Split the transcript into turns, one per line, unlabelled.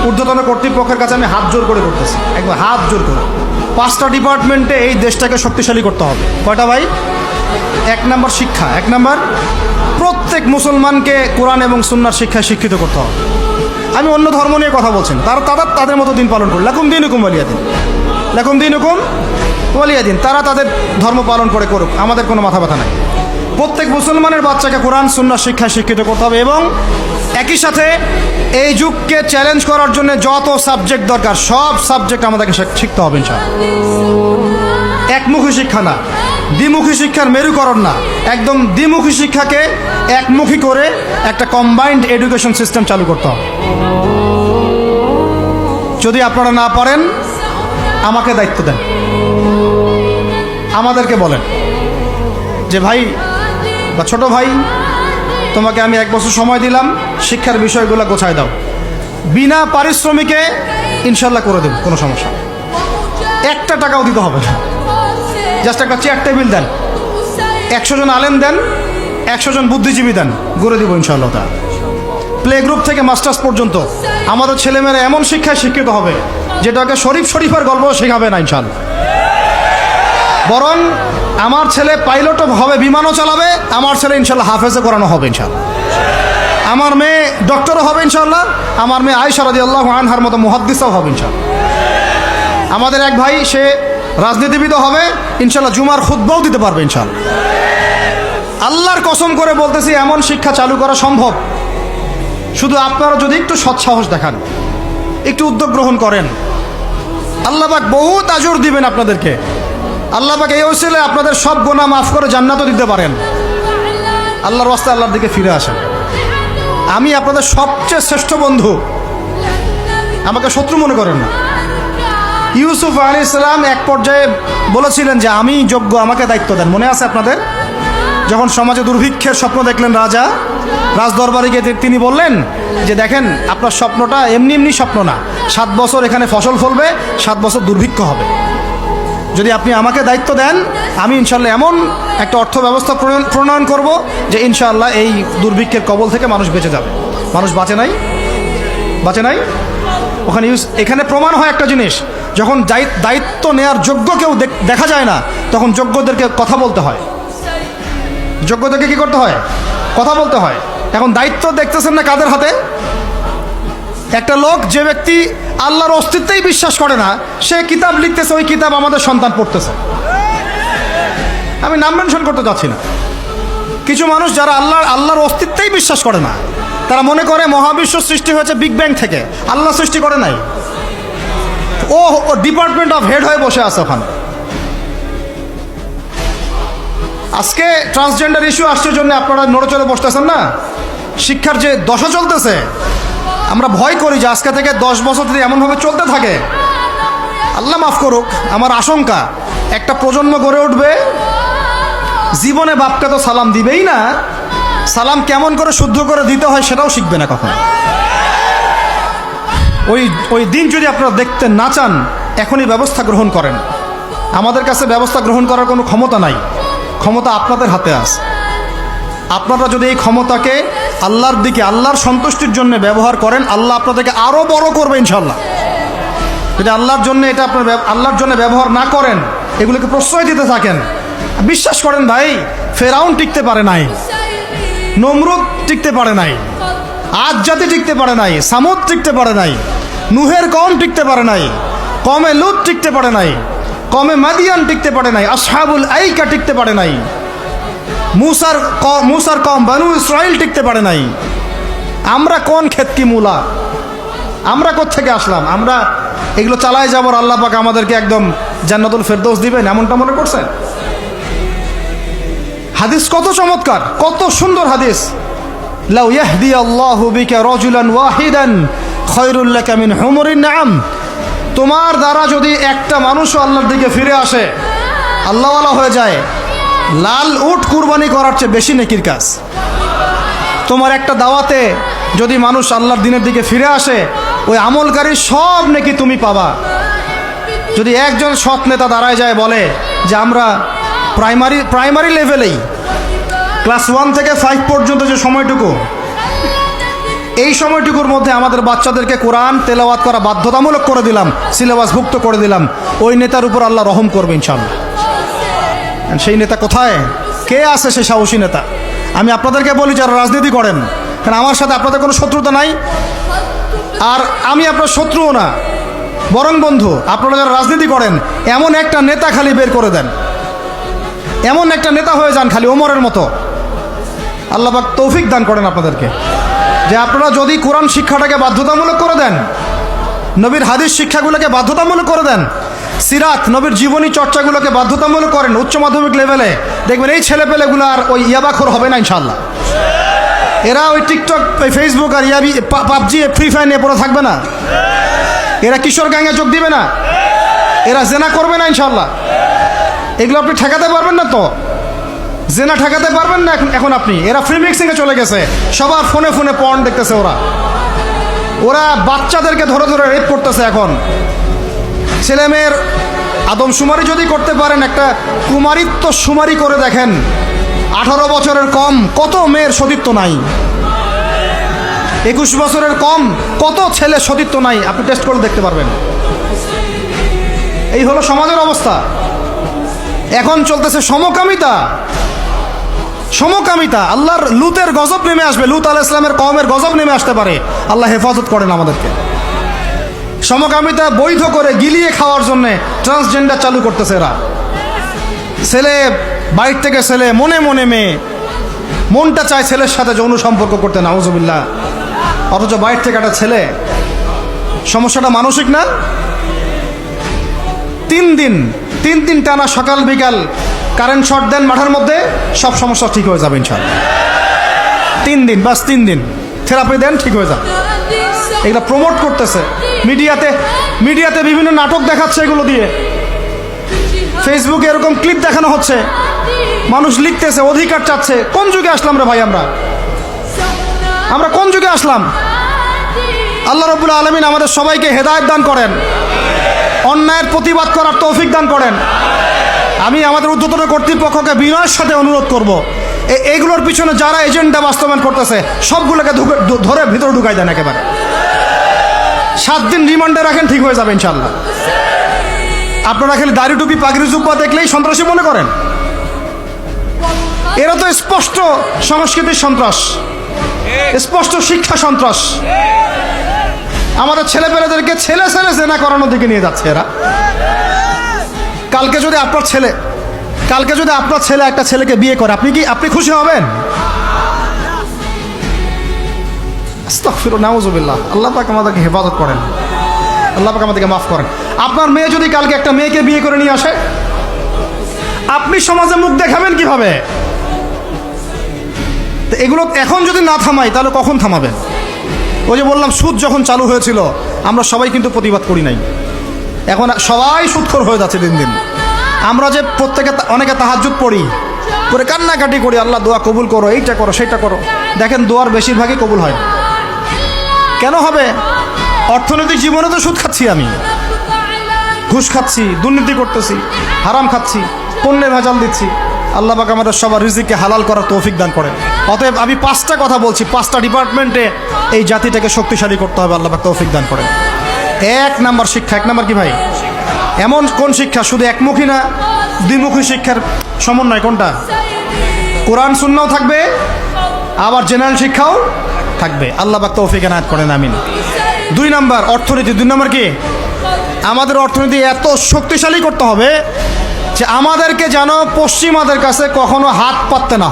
ঊর্ধ্বতন কর্তৃপক্ষের কাছে আমি হাত জোর করে করতেছি, একবার হাত জোর করে। 5টা ডিপার্টমেন্টে এই দেশটাকে শক্তিশালী করতে হবে। কয়টা ভাই? 1 নম্বর শিক্ষা, 1 নম্বর প্রত্যেক মুসলমানকে কোরআন এবং সুন্নাহর শিক্ষায় শিক্ষিত করতে হবে। আমি অন্য ধর্ম নিয়ে কথা বলছি না, তাদের মতো দিন পালন করি। লাকুম দিনুকুম ওয়ালিয়া দিন, লাকুম দিনুকুম ওয়ালিয়া দিন। তারা তাদের ধর্ম পালন করে করুক, আমাদের কোনো মাথা ব্যথা নাই। প্রত্যেক মুসলমানের বাচ্চাকে কোরআন সুন্নাহর শিক্ষায় শিক্ষিত করতে হবে এবং একই সাথে এই যুগকে চ্যালেঞ্জ করার জন্য যত সাবজেক্ট দরকার সব সাবজেক্ট আমাদেরকে শিখতে হবে ইনশাআল্লাহ। একমুখী শিক্ষা না, দ্বিমুখী শিক্ষার মেরুকরণ না, একদম দ্বিমুখী শিক্ষাকে একমুখী করে একটা কম্বাইন্ড এডুকেশন সিস্টেম চালু করতে হবে। যদি আপনারা না পারেন আমাকে দায়িত্ব দেন, আমাদেরকে বলেন যে ভাই বা ছোট ভাই, তোমাকে আমি 1 বছর সময় দিলাম, শিক্ষার বিষয়গুলো গোছায় দাও। বিনা পারিশ্রমিকে ইনশাল্লাহ করে দেব, কোনো সমস্যা। 1 টাকাও দিতে হবে না, জাস্ট একটা চেয়ার টেবিল দেন, 100 জন আলেম দেন, 100 জন বুদ্ধিজীবী দেন, গড়ে দিব ইনশাআল্লাহ। তা প্লে গ্রুপ থেকে মাস্টার্স পর্যন্ত আমাদের ছেলেমেয়েরা এমন শিক্ষায় শিক্ষিত হবে যেটাকে শরীফের গল্প শেখাবে না ইনশাআল্লাহ। বরং আমার ছেলে পাইলটও হবে, বিমানও চালাবে, আমার ছেলে ইনশাআল্লাহ হাফেজে করানো হবে ইনশাআল্লাহ। আমার মেয়ে ডক্টরও হবে ইনশাআল্লাহ, আমার মেয়ে আয়েশা রাদিয়াল্লাহু আনহার মতো মুহাদ্দিসও হবে ইনশাআল্লাহ। আমাদের এক ভাই সে রাজনীতিবিদও হবে ইনশাআল্লাহ, জুমার খুতবাও দিতে পারবে ইনশাআল্লাহ। আল্লাহর কসম করে বলতেছি, এমন শিক্ষা চালু করা সম্ভব। শুধু আপনারা যদি একটু সৎসাহস দেখান, একটু উদ্যোগ গ্রহণ করেন, আল্লাহ পাক বহুত আজর দিবেন আপনাদেরকে। আল্লাহ পাক এই ওসিলায় আপনাদের সব গুনাহ মাফ করে জান্নাতও দিতে পারেন। আল্লাহর রাস্তায় আল্লাহর দিকে ফিরে আসেন। আমি আপনাদের সবচেয়ে শ্রেষ্ঠ বন্ধু, আমাকে শত্রু মনে করেন না। ইউসুফ আলাইহিস সালাম এক পর্যায়ে বলেছিলেন যে আমি যোগ্য, আমাকে দায়িত্ব দেন। মনে আছে আপনাদের? যখন সমাজে দুর্ভিক্ষের স্বপ্ন দেখলেন রাজা, রাজদরবারে গিয়ে তিনি বললেন যে দেখেন, আপনার স্বপ্নটা এমনি এমনি স্বপ্ন না, 7 বছর এখানে ফসল ফলবে, 7 বছর দুর্ভিক্ষ হবে। যদি আপনি আমাকে দায়িত্ব দেন, আমি ইনশাআল্লাহ এমন একটা অর্থ ব্যবস্থা প্রণয়ন করব যে ইনশাআল্লাহ এই দুর্ভিক্ষের কবল থেকে মানুষ বেঁচে যাবে। মানুষ বাঁচে নাই। ওখানে এখানে প্রমাণ হয় একটা জিনিস, যখন দায়িত্ব নেয়ার যোগ্য কেউ দেখা যায় না, তখন যোগ্যদেরকে কথা বলতে হয়। যোগ্যদেরকে কি করতে হয়? কথা বলতে হয়। এখন দায়িত্ব দেখতেছেন না কাদের হাতে? একটা লোক, যে ব্যক্তি আল্লাহর অস্তিত্বেই বিশ্বাস করে না, সে কিতাব লিখতেছে, ওই কিতাব আমাদের সন্তান পড়তেছে। আমি নাম মেনশন করতে যাচ্ছি না। কিছু মানুষ যারা আল্লাহর অস্তিত্বেই বিশ্বাস করে না, তারা মনে করে মহাবিশ্ব সৃষ্টি হয়েছে বিগ ব্যাং থেকে, আল্লাহ সৃষ্টি করে নাই। ও ডিপার্টমেন্ট অফ হেড হয়ে বসে আছে ওখানে। আজকে ট্রান্সজেন্ডার ইস্যু আসছে জন্য আপনারা নড়েচড়ে বসতেছেন না। শিক্ষার যে দশা চলতেছে, আমরা ভয় করি যে আজকে থেকে 10 বছর যদি এমনভাবে চলতে থাকে, আল্লাহ মাফ করুক, আমার আশঙ্কা একটা প্রজন্ম গড়ে উঠবে, জীবনে বাপকে তো সালাম দিবেই না, সালাম কেমন করে শুদ্ধ করে দিতে হয় সেটাও শিখবে না কখনো। ওই দিন যদি আপনারা দেখতে না চান, এখনই ব্যবস্থা গ্রহণ করেন। আমাদের কাছে ব্যবস্থা গ্রহণ করার কোনো ক্ষমতা নাই, ক্ষমতা আপনাদের হাতে আছে। আপনারা যদি এই ক্ষমতাকে আল্লাহর দিকে, আল্লাহর সন্তুষ্টির জন্য ব্যবহার করেন, আল্লাহ আপনাদেরকে আরো বড় করবে ইনশাআল্লাহ। যদি আল্লাহর জন্য এটা আপনার আল্লাহর জন্য ব্যবহার না করেন, এগুলোকে প্রশ্রয় দিতে থাকেন, বিশ্বাস করেন ভাই, ফেরাউন টিকতে পারে নাই, নমরুদ টিকতে পারে নাই, আদ জাতি টিকতে পারে নাই, সামুদ টিকতে পারে নাই, নুহের কওম টিকতে পারে নাই, কমে লুত টিকতে পারে নাই, কমে মাদিয়ান টিকতে পারে নাই, আসহাবুল আইকা টিকতে পারে নাই, মুসার কম বানু ইসরাইল টিকতে পারে নাই। আমরা কোন ক্ষেত কি মূলা? আমরা কোত্থেকে আসলাম? আমরা এগুলো চালায় যাবার আল্লাহ পাক আমাদেরকে একদম জান্নাতুল ফেরদৌস দিবেন এমনটা মনে করছেন? হাদিস কত চমৎকার, কত সুন্দর হাদিস। লাউ ইয়াহদি আল্লাহু বিকা রাজুলান ওয়াহিদান খায়রুল লাকা মিন হুমুরিন নাম। তোমার দ্বারা যদি একটা মানুষও আল্লাহর দিকে ফিরে আসে, আল্লাহওয়ালা হয়ে যায়, লাল উট কুরবানি করার চেয়ে বেশি নেকির কাজ। তোমার একটা দাওয়াতে যদি মানুষ আল্লাহর দিনের দিকে ফিরে আসে, ওই আমলকারী সব নেকি তুমি পাবা। যদি একজন সৎ নেতা দাঁড়ায় যায় বলে যে আমরা প্রাইমারি লেভেলেই ক্লাস 1 থেকে 5 পর্যন্ত যে সময়টুকু এই সময়টুকুর মধ্যে আমাদের বাচ্চাদেরকে কোরআন তেলাওয়াত করা বাধ্যতামূলক করে দিলাম, সিলেবাসভুক্ত করে দিলাম। ওই নেতার উপর আল্লাহ রহম করবে ইনশাআল্লাহ। সেই নেতা কোথায়, কে আছে সেই সাহসী নেতা? আমি আপনাদেরকে বলি যারা রাজনীতি করেন, কারণ আমার সাথে আপনাদের কোনো শত্রুতা নাই, আর আমি আপনার শত্রুও না, বরং বন্ধু। আপনারা যারা রাজনীতি করেন, এমন একটা নেতা খালি বের করে দেন, এমন একটা নেতা হয়ে যান খালি ওমরের মতো। আল্লাহ পাক তৌফিক দান করেন আপনাদেরকে, যে আপনারা যদি কোরআন শিক্ষাটাকে বাধ্যতামূলক করে দেন, নবীর হাদিস শিক্ষাগুলোকে বাধ্যতামূলক করে দেন, সিরাত নবীর জীবনী চর্চাগুলোকে বাধ্যতামূলক করেন উচ্চ মাধ্যমিক লেভেলে, দেখবেন এই ছেলেপেলেগুলো আর ওই ইয়াবাখোর হবে না ইনশাআল্লাহ। এরা ওই টিকটক, ফেসবুক আর পাবজি, ফ্রি ফায়ার নিয়ে পড়ে থাকবে না। এরা কিশোর গ্যাংয়ে যোগ দিবে না, এরা জেনা করবে না ইনশাআল্লাহ। এগুলো আপনি ঠেকাতে পারবেন না তো, জেনা ঠেকাতে পারবেন না এখন আপনি। এরা ফ্রি মিক্সিংয়ে চলে গেছে, সবার ফোনে ফোনে পর্ন দেখতেছে। ওরা বাচ্চাদেরকে ধরে ধরে রেপ করতেছে। এখন ছেলে মেয়ের আদমশুমারি যদি করতে পারেন, একটা কুমারিত্ব শুমারি করে দেখেন, 18 বছরের কম কত মেয়ের সতীত্ব নাই, 21 বছরের কম কত ছেলে সতীত্ব নাই, আপনি টেস্ট করে দেখতে পারবেন। এই হলো সমাজের অবস্থা। এখন চলতেছে সমকামিতা, সমকামিতা। আল্লাহর লুতের গজব নেমে আসবে, লুত আলাইহিস সালামের কওমের গজব নেমে আসতে পারে। আল্লাহ হেফাজত করেন আমাদেরকে। সমকামিতা বৈধ করে গিলিয়ে খাওয়ার জন্য ট্রান্সজেন্ডার চালু করতেছে এরা। ছেলে বাইর থেকে ছেলে, মনে মনে মেয়ে, মনটা চায় ছেলের সাথে যৌন সম্পর্ক করতে, নাউজুবিল্লাহ। অথচ বাইর থেকে একটা ছেলে। সমস্যাটা মানসিক না? 3 দিন টানা সকাল বিকাল কারেন্ট শর্ট দেন মাঠের মধ্যে, সব সমস্যা ঠিক হয়ে যাবে ইনশাআল্লাহ। 3 দিন, বাস 3 দিন থেরাপি দেন, ঠিক হয়ে যাবে। এগুলো প্রমোট করতেছে মিডিয়াতে বিভিন্ন নাটক দেখাচ্ছে, এগুলো দিয়ে ফেসবুকে এরকম ক্লিপ দেখানো হচ্ছে, মানুষ লিখতেছে, অধিকার চাচ্ছে। কোন যুগে আসলাম রে ভাই? আমরা কোন যুগে আসলাম? আল্লাহ রাব্বুল আলামিন আমাদের সবাইকে হেদায়েত দান করেন, অন্যায়ের প্রতিবাদ করার তৌফিক দান করেন। আমি আমাদের ঊর্ধ্বতন কর্তৃপক্ষকে বিনয়ের সাথে অনুরোধ করব, এইগুলোর পিছনে যারা এজেন্ডা বাস্তবায়ন করতেছে সবগুলোকে ধরে ভিতরে ঢুকাই দেন একেবারে। 7 দিন রিমান্ডে রাখেন, ঠিক হয়ে যাবে ইনশাআল্লাহ। আপনারা খালি দাড়ি টুপি পাগড়ি জুব্বা দেখলেই সন্ত্রাসী মনে করেন? এরা তো স্পষ্ট সংস্কৃতির সন্ত্রাস, স্পষ্ট শিক্ষা সন্ত্রাস। আমাদের ছেলেপেলেদেরকে ছেলে জেনা করানোর দিকে নিয়ে যাচ্ছে এরা। কালকে যদি আপনার ছেলে একটা ছেলেকে বিয়ে করে, আপনি খুশি হবেন? আস্তাগফিরুল্লাহ, নাউজুবিল্লাহ। আল্লাহ পাক আমাদেরকে হেফাজত করেন, আল্লাহ পাক আমাদেরকে মাফ করেন। আপনার মেয়ে যদি কালকে একটা মেয়েকে বিয়ে করে নিয়ে আসে, আপনি সমাজে মুখ দেখাবেন কিভাবে? তো এগুলো এখন যদি না থামাই, তাহলে কখন থামাবেন? ওই যে বললাম, সুদ যখন চালু হয়েছিল আমরা সবাই কিন্তু প্রতিবাদ করি নাই। এখন সবাই সুদখোর হয়ে যাচ্ছে দিন দিন। আমরা যে অনেকে তাহাজ্জুদ পড়ি, করে কান্নাকাটি করি, আল্লাহ দোয়া কবুল করো, এইটা করো সেইটা করো। দেখেন দোয়ার বেশিরভাগই কবুল হয়। কেন হবে? অর্থনৈতিক জীবনে তো সুদ খাচ্ছি, আমি ঘুষ খাচ্ছি, দুর্নীতি করতেছি, হারাম খাচ্ছি, পণ্যে ভেজাল দিচ্ছি। আল্লাহ পাক আমাদের সবার রিজিককে হালাল করার তৌফিক দান করেন। অতএব আমি 5টা কথা বলছি, 5টা ডিপার্টমেন্টে এই জাতিটাকে শক্তিশালী করতে হবে। আল্লাহ পাক তৌফিক দান করেন। 1 নাম্বার শিক্ষা। 1 নাম্বার কি ভাই? এমন কোন শিক্ষা? শুধু একমুখী না, দ্বিমুখী শিক্ষার সমন্বয়। কোনটা? কোরআন সুন্নাহও থাকবে, আবার জেনারেল শিক্ষাও থাকবে। আল্লাহ পাক তৌফিক এনায়েত করেন, আমিন। 2 নাম্বার অর্থনীতি। 2 নাম্বার কি? আমাদের অর্থনীতি এত শক্তিশালী করতে হবে যে আমাদেরকে যেন পশ্চিমাদের কাছে কখনো হাত পাততে না হয়।